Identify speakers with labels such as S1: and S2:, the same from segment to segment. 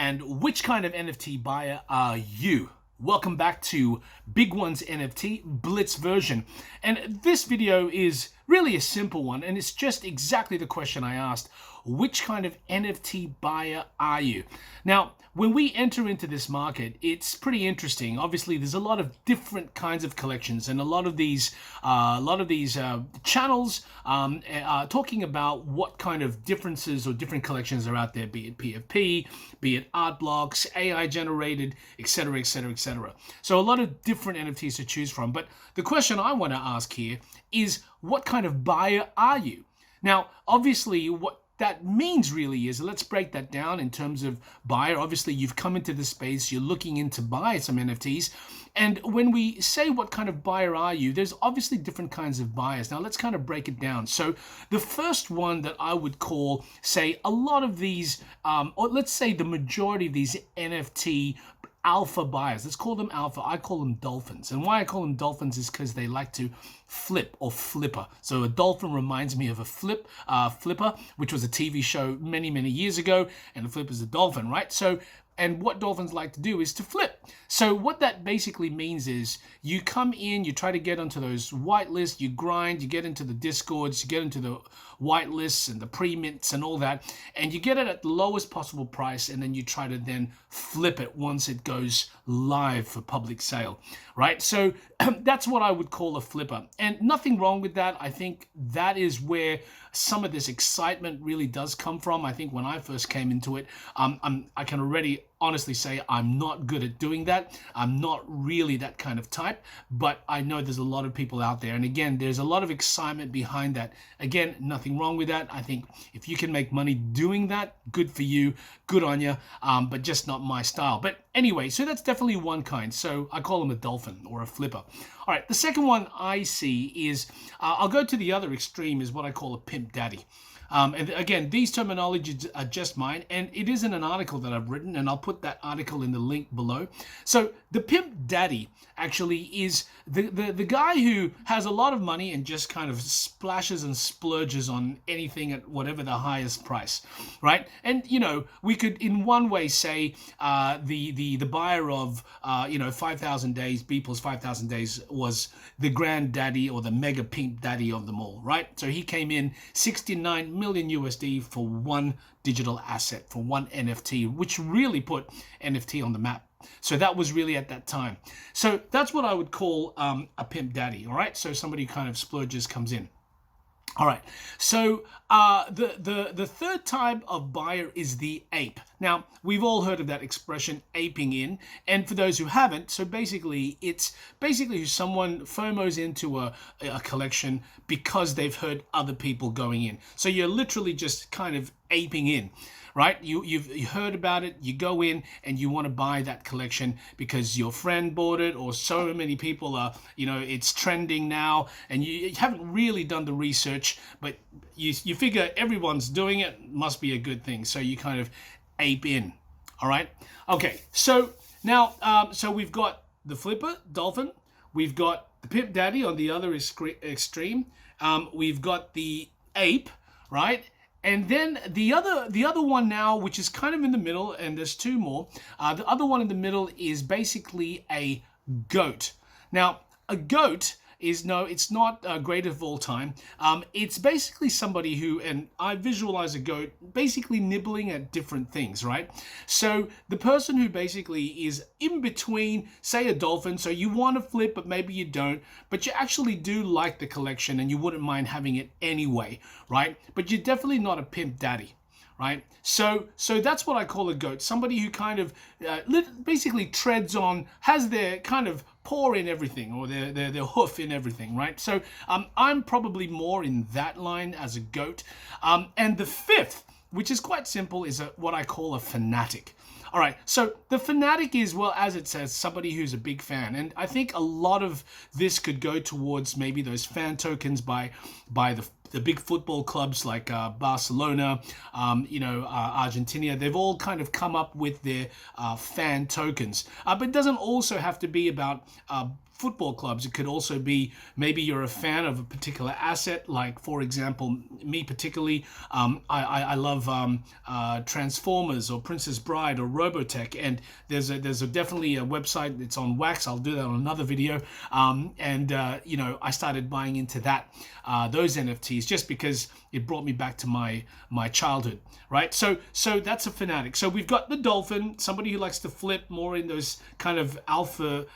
S1: and which kind of NFT buyer are you? Welcome back to BIGONES.NFT BLITZ version. And this video is really a simple one, and it's just exactly the question I asked. Which kind of NFT buyer are you? Now, when we enter into this market, it's pretty interesting. Obviously, there's a lot of different kinds of collections, and a lot of these channels are talking about what kind of differences or different collections are out there, be it PFP, be it art blocks, AI generated, etc., etc., etc. So a lot of different NFTs to choose from. But the question I want to ask here is, what kind of buyer are you? Now, obviously, what that means really is, let's break that down in terms of buyer. Obviously, you've come into this space, you're looking in to buy some NFTs. And when we say what kind of buyer are you, there's obviously different kinds of buyers. Now, let's kind of break it down. So the first one that I would call, say, a lot of these, or let's say the majority of these NFT alpha buyers, let's call them alpha. I call them dolphins. And why I call them dolphins is because they like to flip or flipper. So a dolphin reminds me of a flipper, which was a TV show many years ago, and a flipper is a dolphin, right? So, and what dolphins like to do is to flip. So what that basically means is you come in, you try to get onto those white lists, you grind, you get into the discords, you get into the white lists and the pre-mints and all that, and you get it at the lowest possible price, and then you try to then flip it once it goes live for public sale, right? So that's what I would call a flipper, and nothing wrong with that. I think that is where some of this excitement really does come from. I think when I first came into it, I can already honestly say I'm not good at doing that. I'm not really that kind of type, but I know there's a lot of people out there. And again, there's a lot of excitement behind that. Again, nothing wrong with that. I think if you can make money doing that, good for you, good on you, but just not my style. But anyway, so that's definitely one kind. So I call them a dolphin or a flipper. All right, the second one I see is, I'll go to the other extreme, is what I call a pimp daddy. And again, these terminologies are just mine, and it is in an article that I've written, and I'll put that article in the link below. So the pimp daddy actually is the guy who has a lot of money and just kind of splashes and splurges on anything at whatever the highest price, right? And you know, we could in one way say the buyer of 5,000 days, Beeple's 5,000 days, was the granddaddy or the mega pimp daddy of them all, right? So he came in 69 million USD for one digital asset, for one NFT, which really put NFT on the map. So that was really at that time. So that's what I would call a pimp daddy, all right? So somebody who kind of splurges, comes in. All right, so the third type of buyer is the ape. Now, we've all heard of that expression, aping in, and for those who haven't, so basically it's basically someone FOMOs into a collection because they've heard other people going in. So you're literally just kind of aping in, right? You've heard about it, you go in and you want to buy that collection because your friend bought it, or so many people are, it's trending now, and you haven't really done the research, but you figure everyone's doing it, must be a good thing. So you kind of ape in, all right? Okay, so now, so we've got the flipper, dolphin, we've got the pimp daddy on the other extreme, we've got the ape, right? And then the other one now, which is kind of in the middle, and there's two more. The other one in the middle is basically a goat. Now, a goat is, no, it's not great of all time. It's basically somebody who, and I visualize a goat basically nibbling at different things, right? So the person who basically is in between, say, a dolphin, so you want to flip, but maybe you don't, but you actually do like the collection and you wouldn't mind having it anyway, right? But you're definitely not a pimp daddy, right? So that's what I call a goat. Somebody who kind of basically treads on, has their kind of paw in everything, or their hoof in everything, right? So I'm probably more in that line as a goat. And the fifth, which is quite simple, is what I call a fanatic. All right, so the fanatic is, well, as it says, somebody who's a big fan. And I think a lot of this could go towards maybe those fan tokens by the big football clubs like Barcelona, Argentina. They've all kind of come up with their fan tokens. But it doesn't also have to be about football clubs. It could also be maybe you're a fan of a particular asset, like for example, me particularly, I love Transformers or Princess Bride or Robotech, and there's definitely a website that's on Wax. I'll do that on another video, you know, I started buying into that those NFTs just because it brought me back to my childhood, right? So that's a fanatic. So we've got the dolphin, somebody who likes to flip more in those kind of alpha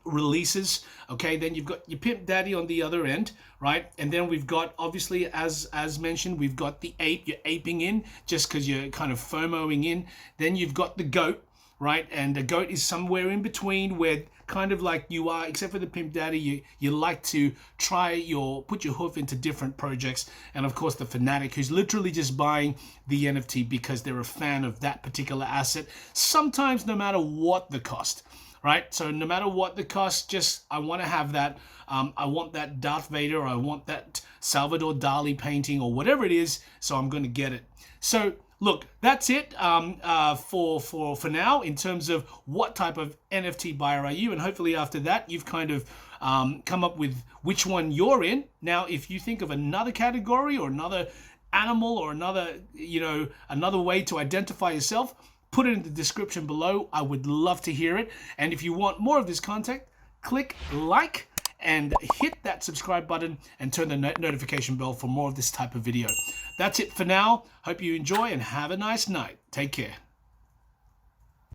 S1: releases. Okay, then you've got your pimp daddy on the other end, right? And then we've got, obviously, as mentioned, we've got the ape. You're aping in just because you're kind of FOMOing in. Then you've got the goat, right? And the goat is somewhere in between, where kind of like you are, except for the pimp daddy, you like to put your hoof into different projects. And of course the fanatic, who's literally just buying the NFT because they're a fan of that particular asset, sometimes no matter what the cost, right? So no matter what the cost, just I want to have that. I want that Darth Vader, or I want that Salvador Dali painting, or whatever it is, so I'm going to get it. So look, that's it for now in terms of what type of NFT buyer are you, and hopefully after that you've kind of come up with which one you're in. Now, if you think of another category or another animal or another, you know, another way to identify yourself, put it in the description below. I would love to hear it. And if you want more of this content, click like and hit that subscribe button and turn the notification bell for more of this type of video. That's it for now. Hope you enjoy and have a nice night. Take care.